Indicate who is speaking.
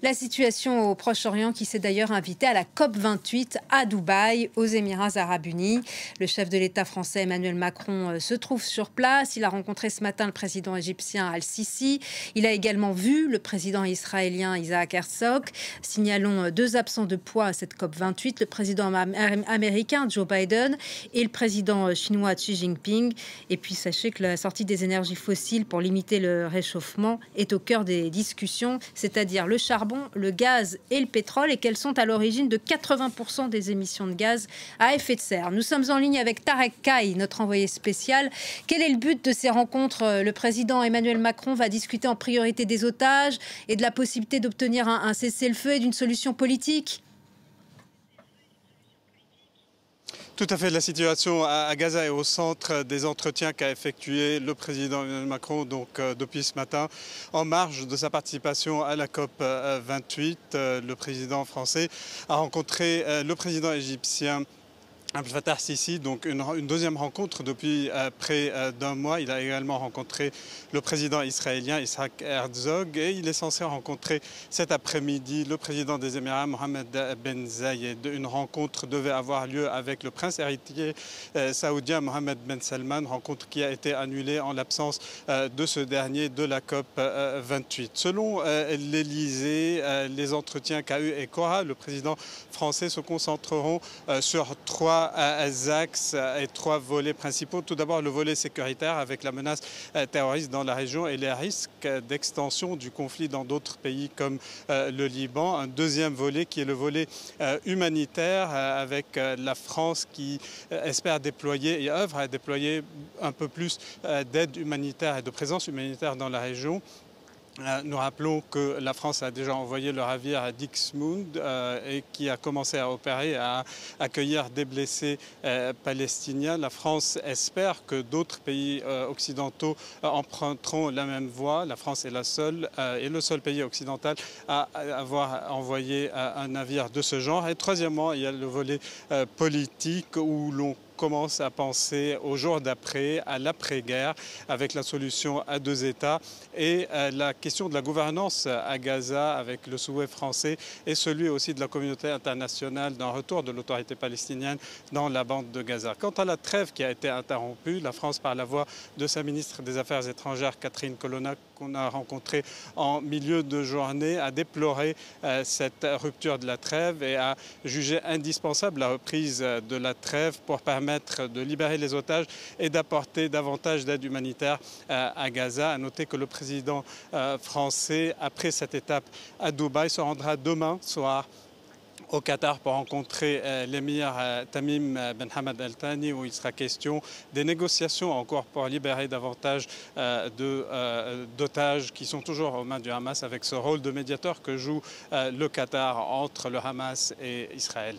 Speaker 1: La situation au Proche-Orient qui s'est d'ailleurs invité à la COP28 à Dubaï, aux Émirats arabes unis. Le chef de l'État français Emmanuel Macron se trouve sur place. Il a rencontré ce matin le président égyptien Al-Sisi. Il a également vu le président israélien Isaac Herzog. Signalons deux absents de poids à cette COP28, le président américain Joe Biden et le président chinois Xi Jinping. Et puis sachez que la sortie des énergies fossiles pour limiter le réchauffement est au cœur des discussions, c'est-à-dire le charbon, le gaz et le pétrole, et qu'elles sont à l'origine de 80% des émissions de gaz à effet de serre. Nous sommes en ligne avec Tarek Kaye, notre envoyé spécial. Quel est le but de ces rencontres? Le président Emmanuel Macron va discuter en priorité des otages et de la possibilité d'obtenir un cessez-le-feu et d'une solution politique.
Speaker 2: Tout à fait. La situation à Gaza est au centre des entretiens qu'a effectué le président Emmanuel Macron depuis ce matin. En marge de sa participation à la COP 28, le président français a rencontré le président égyptien Abdel Fattah Sisi, donc une deuxième rencontre depuis près d'un mois. Il a également rencontré le président israélien Isaac Herzog et il est censé rencontrer cet après-midi le président des Émirats Mohammed Ben Zayed. Une rencontre devait avoir lieu avec le prince héritier saoudien Mohammed Ben Salman, rencontre qui a été annulée en l'absence de ce dernier de la COP 28. Selon l'Élysée, les entretiens qu'a eu Cora, le président français, se concentreront sur trois axes et trois volets principaux. Tout d'abord, le volet sécuritaire avec la menace terroriste dans la région et les risques d'extension du conflit dans d'autres pays comme le Liban. Un deuxième volet qui est le volet humanitaire avec la France qui espère déployer et œuvre à déployer un peu plus d'aide humanitaire et de présence humanitaire dans la région. Nous rappelons que la France a déjà envoyé le navire Dixmude et qui a commencé à opérer, à accueillir des blessés palestiniens. La France espère que d'autres pays occidentaux emprunteront la même voie. La France est le seul pays occidental à avoir envoyé un navire de ce genre. Et troisièmement, il y a le volet politique où l'on commence à penser au jour d'après, à l'après-guerre, avec la solution à deux États et la question de la gouvernance à Gaza avec le souhait français et celui aussi de la communauté internationale d'un retour de l'autorité palestinienne dans la bande de Gaza. Quant à la trêve qui a été interrompue, la France, par la voix de sa ministre des Affaires étrangères, Catherine Colonna, qu'on a rencontrée en milieu de journée, a déploré cette rupture de la trêve et a jugé indispensable la reprise de la trêve pour permettre de libérer les otages et d'apporter davantage d'aide humanitaire à Gaza. À noter que le président français, après cette étape à Dubaï, se rendra demain soir au Qatar pour rencontrer l'émir Tamim Ben Hamad Al Thani, où il sera question des négociations encore pour libérer davantage d'otages qui sont toujours aux mains du Hamas, avec ce rôle de médiateur que joue le Qatar entre le Hamas et Israël.